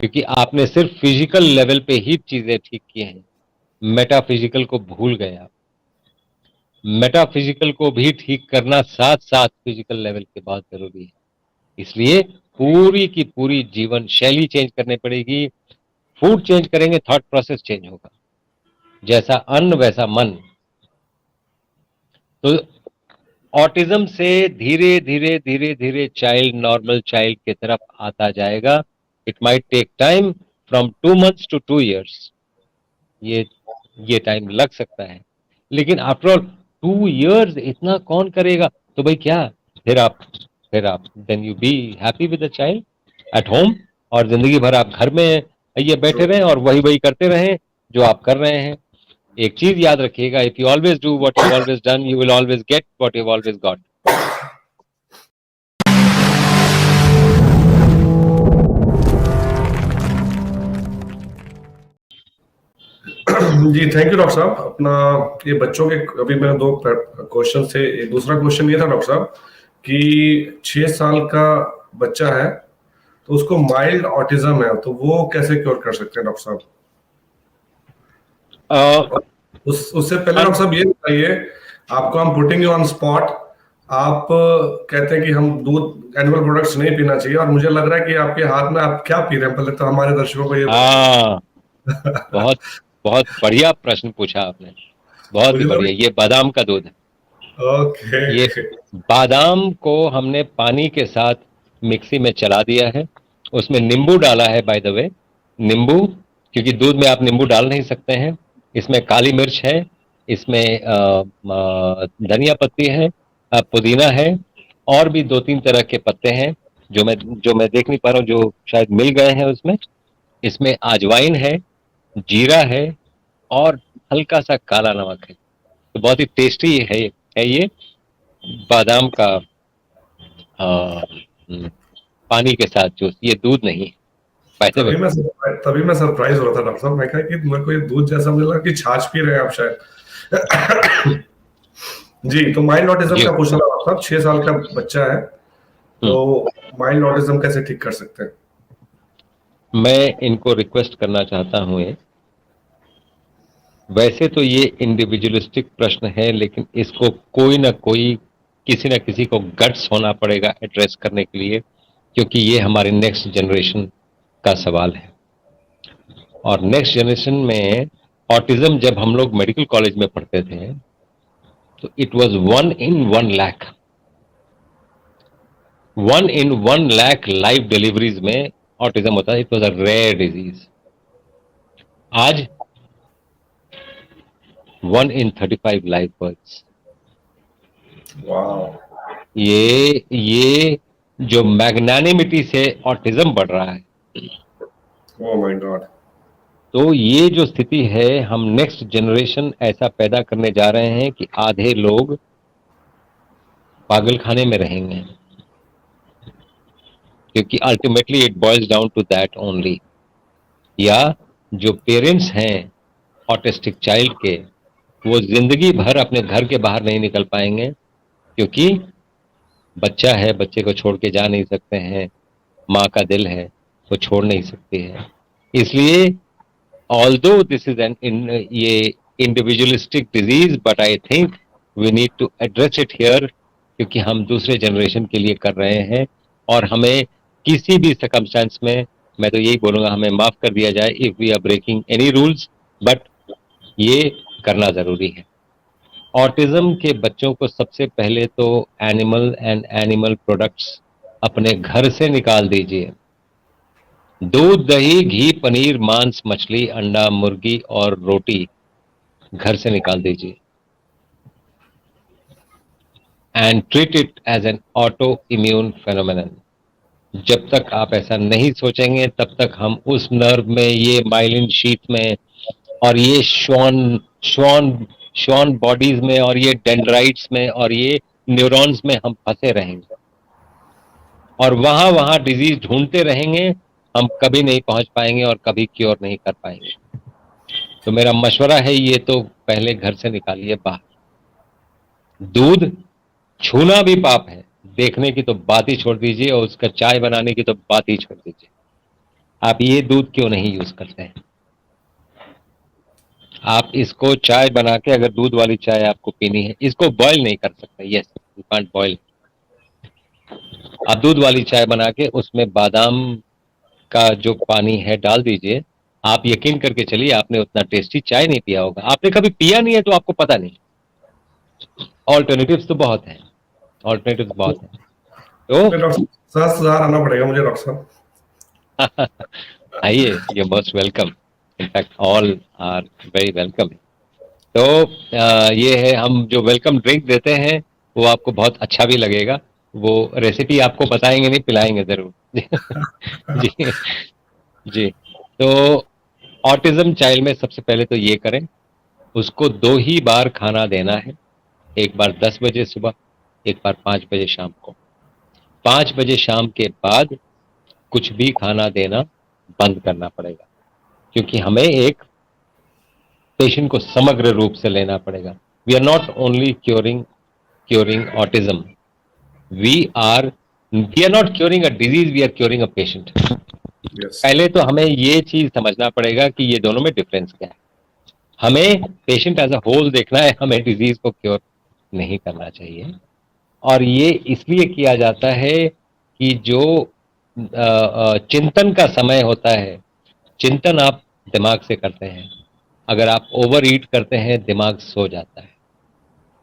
क्योंकि आपने सिर्फ फिजिकल लेवल पे ही चीजें ठीक की हैं, मेटाफिजिकल को भूल गए आप। मेटाफिजिकल को भी ठीक करना साथ साथ फिजिकल लेवल के बहुत जरूरी है। इसलिए पूरी की पूरी जीवन शैली चेंज करनी पड़ेगी। फूड चेंज करेंगे, थॉट प्रोसेस चेंज होगा। जैसा अन्न वैसा मन। तो ऑटिज्म से धीरे धीरे धीरे धीरे चाइल्ड नॉर्मल चाइल्ड की तरफ आता जाएगा। It might take time from 2 months to 2 years। ये ये टाइम लग सकता है, लेकिन आफ्टर ऑल 2 years इतना कौन करेगा? तो भाई क्या, फिर आप then you be happy with the child at home, और जिंदगी भर आप घर में ये बैठे रहें और वही वही करते रहें जो आप कर रहे हैं। एक चीज याद रखिएगा, if you always do what you always done, you will always get what you always got. जी थैंक यू डॉक्टर साहब। अपना ये बच्चों के अभी मेरे दो क्वेश्चन थे। एक दूसरा क्वेश्चन ये था डॉक्टर साहब कि 6 साल का बच्चा है तो उसको माइल्ड ऑटिज्म है, तो वो कैसे क्योर कर सकते हैं डॉक्टर साहब? उससे पहले डॉक्टर साहब ये बताइए, आपको हम पुटिंग यू ऑन स्पॉट, आप कहते हैं कि हम दूध एनिमल प्रोडक्ट्स नहीं पीना चाहिए, और मुझे लग रहा है कि आपके हाथ में आप क्या पी रहे हैं, पहले तो हमारे दर्शकों को ये बहुत बहुत बढ़िया प्रश्न पूछा आपने, बहुत ही बढ़िया। ये बादाम का दूध है। ओके। ये बादाम को हमने पानी के साथ मिक्सी में चला दिया है, उसमें नींबू डाला है। बाय द वे, नींबू, क्योंकि दूध में आप नींबू डाल नहीं सकते हैं। इसमें काली मिर्च है, इसमें धनिया पत्ती है, पुदीना है, और भी 2-3 तरह के पत्ते हैं जो मैं देख नहीं पा रहा हूँ, जो शायद मिल गए हैं उसमें। इसमें अजवाइन है, जीरा है, और हल्का सा काला नमक है। तो बहुत ही टेस्टी है ये बादाम का पानी के साथ जूस। ये दूध नहीं, पैसे में। तभी मैं सरप्राइज हो रहा था डॉक्टर साहब। मैं कहा कि मेरे को ये दूध जैसा मिल रहा कि छाछ पी रहे हैं आप शायद। जी, तो माइल्ड ऑटिज्म का पूछना था डॉक्टर साहब। 6 साल का बच्चा है, तो माइल्ड ऑटिज्म कैसे ठीक कर सकते हैं? मैं इनको रिक्वेस्ट करना चाहता हूं, वैसे तो ये इंडिविजुअलिस्टिक प्रश्न है, लेकिन इसको कोई ना कोई, किसी ना किसी को गट्स होना पड़ेगा एड्रेस करने के लिए, क्योंकि ये हमारे नेक्स्ट जनरेशन का सवाल है। और नेक्स्ट जनरेशन में ऑटिज्म, जब हम लोग मेडिकल कॉलेज में पढ़ते थे तो इट वाज 1 in 1 lakh। 1 in 1 lakh live deliveries में ऑटिज्म होता है। It was a rare disease. आज 1 in 35 लाइव बर्थ्स। ये जो मैग्नानिमिटी से ऑटिज्म बढ़ रहा है, ओह माय गॉड। तो ये जो स्थिति है, हम नेक्स्ट जनरेशन ऐसा पैदा करने जा रहे हैं कि आधे लोग पागलखाने में रहेंगे, क्योंकि ultimately it boils down to that only. या जो पेरेंट्स हैं ऑटिस्टिक चाइल्ड के, वो जिंदगी भर अपने घर के बाहर नहीं निकल पाएंगे, क्योंकि बच्चा है, बच्चे को छोड़ के जा नहीं सकते हैं। माँ का दिल है, वो छोड़ नहीं सकती है। इसलिए ऑल्दो दिस इज एन ये individualistic disease, but I think we need to address it here, क्योंकि हम दूसरे जनरेशन के लिए कर रहे हैं। और हमें किसी भी सर्कमस्टेंस में, मैं तो यही बोलूंगा, हमें माफ कर दिया जाए if we are breaking any rules, but ये करना जरूरी है। ऑटिज्म के बच्चों को सबसे पहले तो एनिमल एंड एनिमल प्रोडक्ट्स अपने घर से निकाल दीजिए। दूध, दही, घी, पनीर, मांस, मछली, अंडा, मुर्गी और रोटी घर से निकाल दीजिए। And treat it as an autoimmune phenomenon. जब तक आप ऐसा नहीं सोचेंगे, तब तक हम उस नर्व में, ये माइलिन शीथ में, और ये श्वान बॉडीज में, और ये डेंड्राइट्स में, और ये न्यूरॉन्स में हम फंसे रहेंगे, और वहां वहां डिजीज ढूंढते रहेंगे। हम कभी नहीं पहुंच पाएंगे और कभी क्योर नहीं कर पाएंगे। तो मेरा मशवरा है, ये तो पहले घर से निकालिए बाहर। दूध छूना भी पाप है, देखने की तो बात ही छोड़ दीजिए, और उसका चाय बनाने की तो बात ही छोड़ दीजिए। आप ये दूध क्यों नहीं यूज करते हैं? आप इसको चाय बना के, अगर दूध वाली चाय आपको पीनी है, इसको बॉईल नहीं कर सकते, यस यू कांट बॉईल। आप दूध वाली चाय बना के उसमें बादाम का जो पानी है डाल दीजिए। आप यकीन करके चलिए, आपने उतना टेस्टी चाय नहीं पिया होगा। आपने कभी पिया नहीं है तो आपको पता नहीं। ऑल्टरनेटिव्स तो बहुत हैं, ऑल्टरनेटिव्स बहुत हैं। फिर डॉक्टर साहब 10,000 आना पड़ेगा मुझे डॉक्टर साहब। तो आइए, you most welcome. In fact all are very welcome. तो ये है, हम जो वेलकम ड्रिंक देते हैं वो आपको बहुत अच्छा भी लगेगा। वो रेसिपी आपको बताएंगे नहीं, पिलाएंगे जरूर। जी जी। तो ऑटिज्म चाइल्ड में सबसे पहले तो ये करें, उसको 2 ही बार खाना देना है। एक बार 10 बजे सुबह, एक बार 5 बजे शाम को। 5 बजे शाम के बाद कुछ भी खाना देना बंद करना पड़ेगा, क्योंकि हमें एक पेशेंट को समग्र रूप से लेना पड़ेगा। We are not only curing autism, we are we are not curing a disease, we are curing a patient. Yes. पहले तो हमें ये चीज समझना पड़ेगा कि ये दोनों में डिफरेंस क्या है। हमें पेशेंट एज अ होल देखना है, हमें डिजीज को क्योर नहीं करना चाहिए। और ये इसलिए किया जाता है कि जो चिंतन का समय होता है, चिंतन आप दिमाग से करते हैं। अगर आप ओवर ईट करते हैं, दिमाग सो जाता है,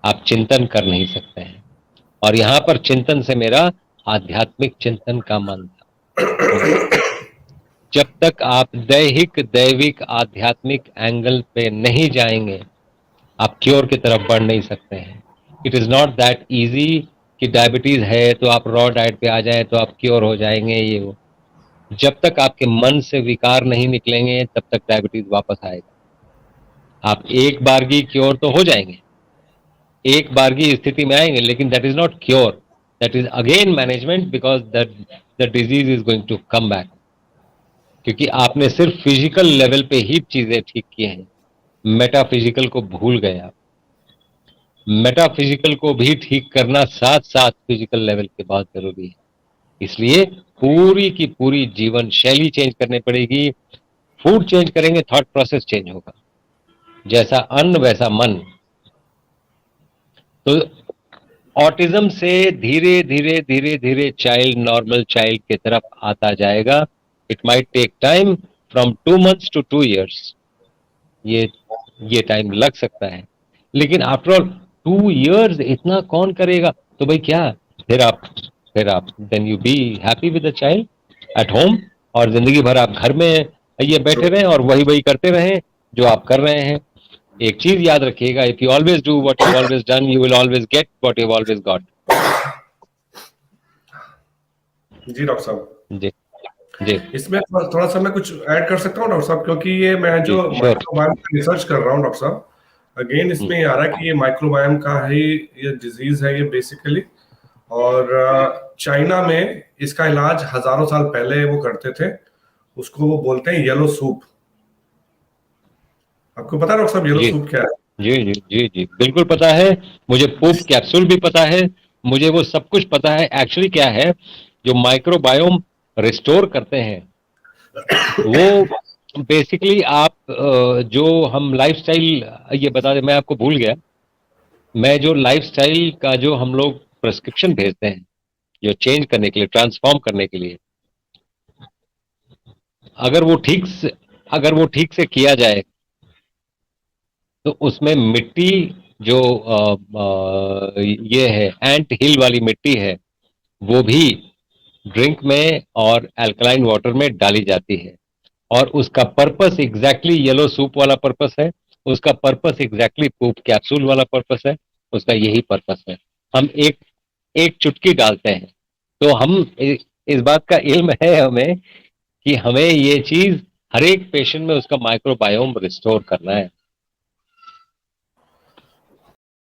आप चिंतन कर नहीं सकते हैं। और यहां पर चिंतन से मेरा आध्यात्मिक चिंतन का मन था। जब तक आप दैहिक, दैविक, आध्यात्मिक एंगल पे नहीं जाएंगे, आप क्योर की तरफ बढ़ नहीं सकते हैं। It is not that easy कि डायबिटीज है तो आप रॉ डाइट पे आ जाएं तो आप क्योर हो जाएंगे, ये वो। जब तक आपके मन से विकार नहीं निकलेंगे, तब तक डायबिटीज वापस आएगा। आप एक बारगी क्योर तो हो जाएंगे, एक बारगी स्थिति में आएंगे, लेकिन that is not cure, that is again management, because the disease is going to come back. क्योंकि आपने सिर्फ फिजिकल लेवल पे ही चीजें ठीक की हैं, मेटाफिजिकल को भूल गए आप। मेटाफिजिकल को भी ठीक करना साथ साथ फिजिकल लेवल के बहुत जरूरी है। इसलिए पूरी की पूरी जीवन शैली चेंज करनी पड़ेगी। फूड चेंज करेंगे, थॉट प्रोसेस चेंज होगा। जैसा अन्न वैसा मन। तो ऑटिज्म से धीरे धीरे धीरे धीरे चाइल्ड नॉर्मल चाइल्ड की तरफ आता जाएगा। It might take time from 2 months to 2 years। ये टाइम लग सकता है, लेकिन आफ्टर ऑल 2 years इतना कौन करेगा? तो भाई क्या, फिर आप then you be happy with the child at home, और जिंदगी भर आप घर में ये बैठे रहें और वही वही करते रहें जो आप कर रहे हैं। एक चीज याद रखिएगा, if you always do what you always done, you will always get what you always got. जी डॉक्टर साहब। जी जी इसमें थोड़ा सा मैं कुछ ऐड कर सकता हूँ डॉक्टर साहब, क्योंकि ये मैं जी, जो श्योर। माइक्रोबायोम का रिसर्च कर रहा हूँ डॉक्टर साहब, अगेन इसमें ये आ रहा है कि ये माइक्रोबायोम का ही ये डिजीज है ये बेसिकली। और चाइना में इसका इलाज हजारों साल पहले वो करते थे, उसको वो बोलते हैं येलो सूप। आपको पता है डॉक्टर साहब येलो जी सूप क्या है? जी जी जी जी, बिल्कुल पता है। मुझे पूप कैप्सूल भी पता है, मुझे वो सब कुछ पता है। एक्चुअली क्या है, जो माइक्रोबायोम रिस्टोर करते हैं वो बेसिकली आप जो हम लाइफस्टाइल, ये बता दें, मैं आपको भूल गया। मैं जो लाइफस्टाइल का जो हम लोग प्रेस्क्रिप्शन भेजते हैं, जो चेंज करने के लिए, ट्रांसफॉर्म करने के लिए, अगर वो ठीक से किया जाए तो उसमें मिट्टी जो ये है एंट हिल वाली मिट्टी है, वो भी ड्रिंक में और अल्कलाइन वाटर में डाली जाती है। और उसका पर्पस एग्जैक्टली येलो सूप वाला पर्पस है, उसका पर्पस एग्जैक्टली पूप कैप्सूल वाला पर्पस है। उसका यही पर्पस है। हम एक एक चुटकी डालते हैं, तो हम इस बात का इल्म है हमें कि हमें ये चीज हर एक पेशेंट में उसका माइक्रोबायोम रिस्टोर करना है।